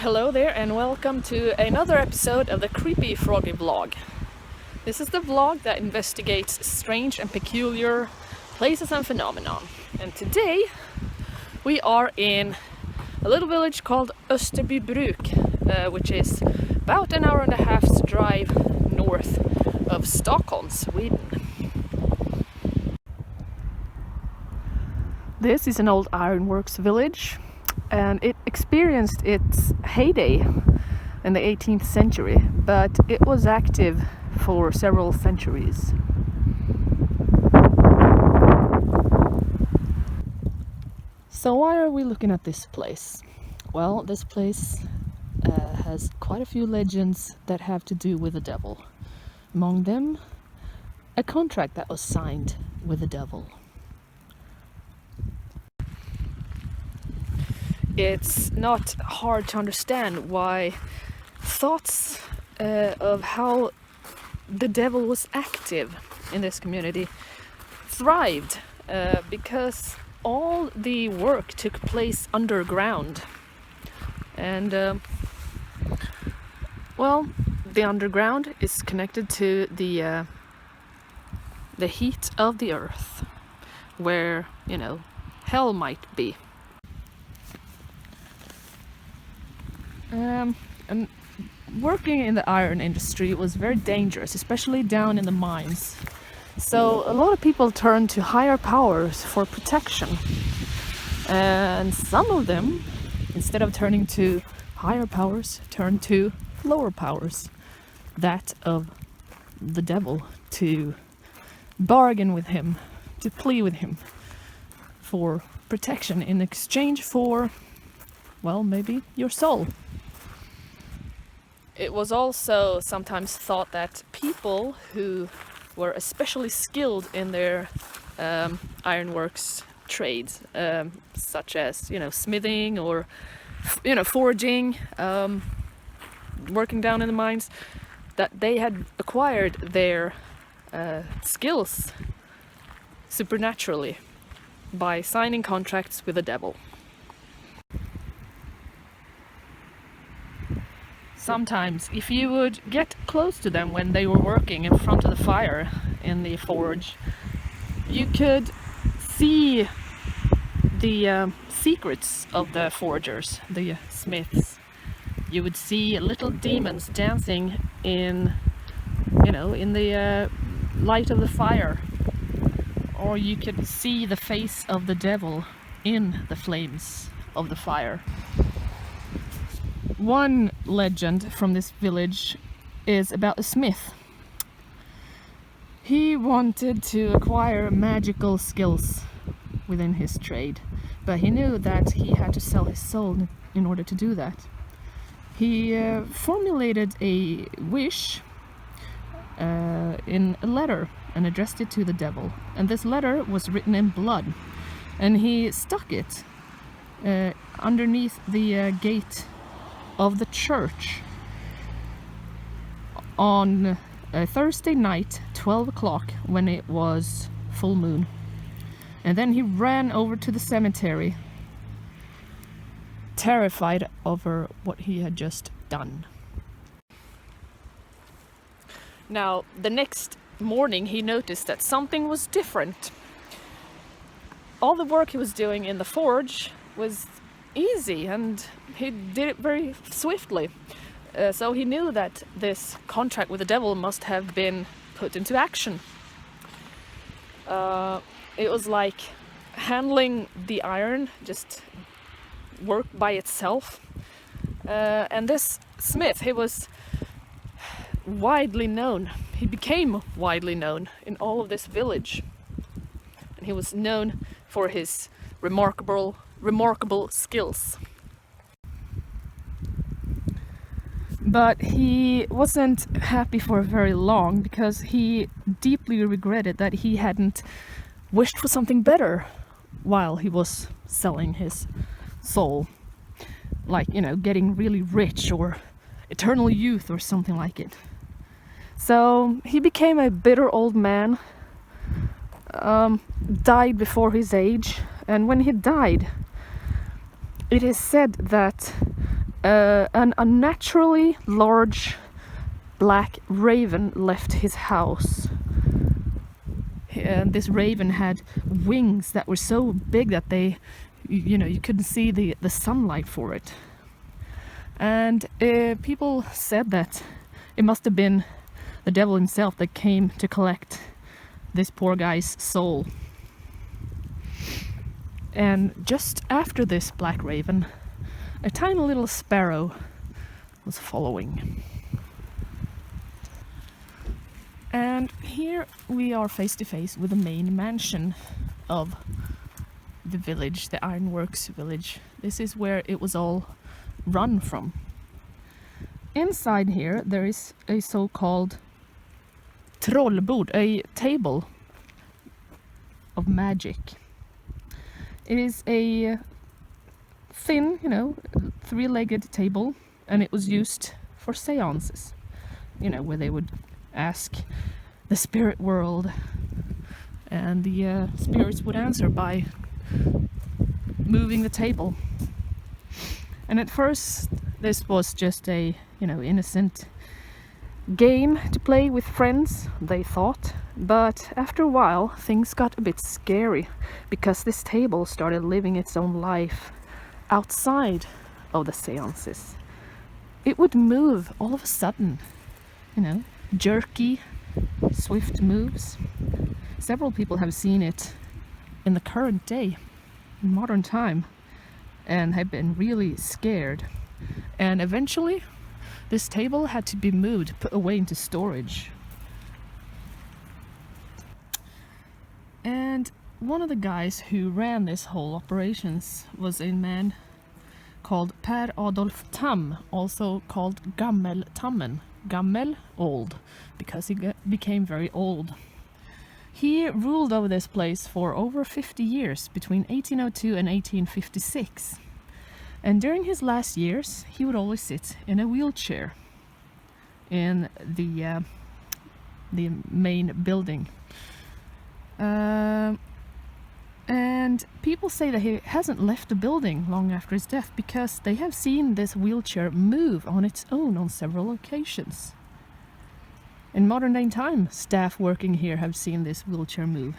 Hello there and welcome to another episode of the Creepy Froggy vlog. This is the vlog that investigates strange and peculiar places and phenomena. And today we are in a little village called Österbybruk, which is about an hour and a half's drive north of Stockholm, Sweden. This is an old ironworks village, and it experienced its heyday in the 18th century, but it was active for several centuries. So why are we looking at this place? Well, this place has quite a few legends that have to do with the devil. Among them, a contract that was signed with the devil. It's not hard to understand why thoughts of how the devil was active in this community thrived, because all the work took place underground. And the underground is connected to the heat of the earth, where, hell might be. And working in the iron industry was very dangerous, especially down in the mines. So a lot of people turned to higher powers for protection. And some of them, instead of turning to higher powers, turned to lower powers, that of the devil, to bargain with him, to plea with him for protection in exchange for, maybe your soul. It was also sometimes thought that people who were especially skilled in their ironworks trades, such as smithing or forging, working down in the mines, that they had acquired their skills supernaturally by signing contracts with the devil. Sometimes, if you would get close to them when they were working in front of the fire in the forge, you could see the secrets of the forgers, the smiths. You would see little demons dancing in the light of the fire, or you could see the face of the devil in the flames of the fire. One legend from this village is about a smith. He wanted to acquire magical skills within his trade, but he knew that he had to sell his soul in order to do that. He formulated a wish in a letter and addressed it to the devil. And this letter was written in blood, and he stuck it underneath the gate of the church on a Thursday night, 12 o'clock, when it was full moon. And then he ran over to the cemetery, terrified over what he had just done. Now, the next morning he noticed that something was different. All the work he was doing in the forge was easy, and he did it very swiftly. So he knew that this contract with the devil must have been put into action. It was like handling the iron, just worked by itself. And this smith, he was widely known. He became widely known in all of this village. And he was known for his remarkable skills. But he wasn't happy for very long, because he deeply regretted that he hadn't wished for something better while he was selling his soul, like getting really rich or eternal youth or something like it. So he became a bitter old man, died before his age, and when he died, it is said that An unnaturally large black raven left his house. And this raven had wings that were so big that they, you couldn't see the sunlight for it. And people said that it must have been the devil himself that came to collect this poor guy's soul. And just after this black raven, a tiny little sparrow was following. And here we are face to face with the main mansion of the village, the Ironworks village. This is where it was all run from. Inside here there is a so-called trollbord, a table of magic. It is a thin, three-legged table, and it was used for seances, where they would ask the spirit world, and the spirits would answer by moving the table. And at first this was just a innocent game to play with friends, they thought, but after a while things got a bit scary, because this table started living its own life outside of the seances. It would move all of a sudden, jerky, swift moves. Several people have seen it in the current day, in modern time, and have been really scared. And eventually this table had to be moved, put away into storage. And one of the guys who ran this whole operations was a man called Per Adolf Tam, also called Gammeltammen. Gammel, old, because he became very old. He ruled over this place for over 50 years, between 1802 and 1856. And during his last years, he would always sit in a wheelchair in the main building. And people say that he hasn't left the building long after his death, because they have seen this wheelchair move on its own on several occasions. In modern day time, staff working here have seen this wheelchair move.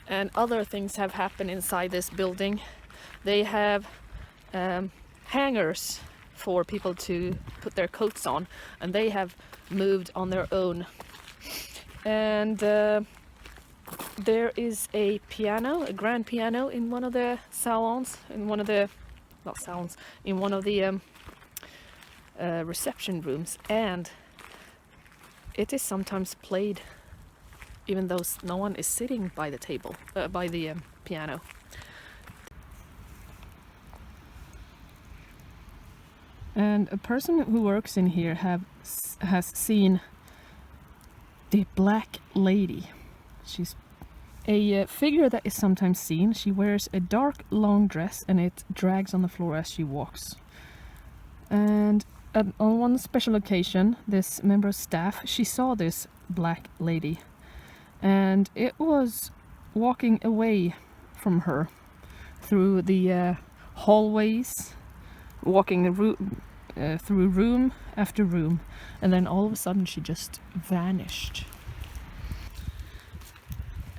And other things have happened inside this building. They have hangers for people to put their coats on, and they have moved on their own. And there is a piano, a grand piano, in one of the salons, in one of the reception rooms, and it is sometimes played even though no one is sitting by the table, by the piano. And a person who works in here has seen the Black Lady. She's a figure that is sometimes seen. She wears a dark long dress, and it drags on the floor as she walks. And on one special occasion, this member of staff, she saw this Black Lady, and it was walking away from her through the hallways, walking through room after room, and then all of a sudden she just vanished.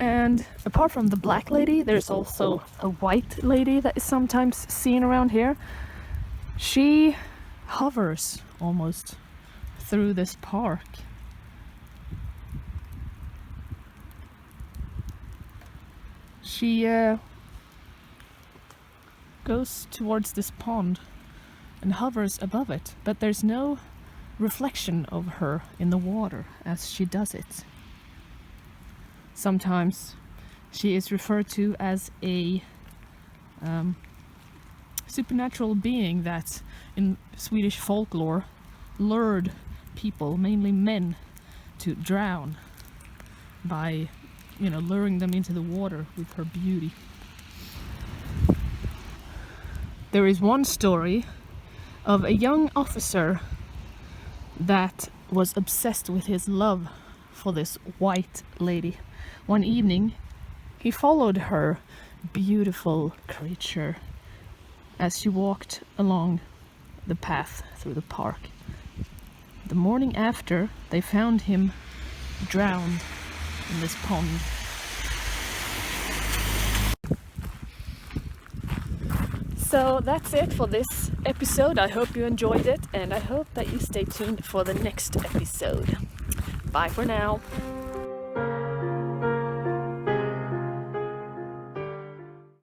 And apart from the Black Lady, there's also a White Lady that is sometimes seen around here. She hovers almost through this park. She goes towards this pond and hovers above it, but there's no reflection of her in the water as she does it. Sometimes she is referred to as a supernatural being that in Swedish folklore lured people, mainly men, to drown by luring them into the water with her beauty. There is one story of a young officer that was obsessed with his love for this white lady. One evening, he followed her beautiful creature as she walked along the path through the park. The morning after, they found him drowned in this pond. So that's it for this episode. I hope you enjoyed it, and I hope that you stay tuned for the next episode. Bye for now.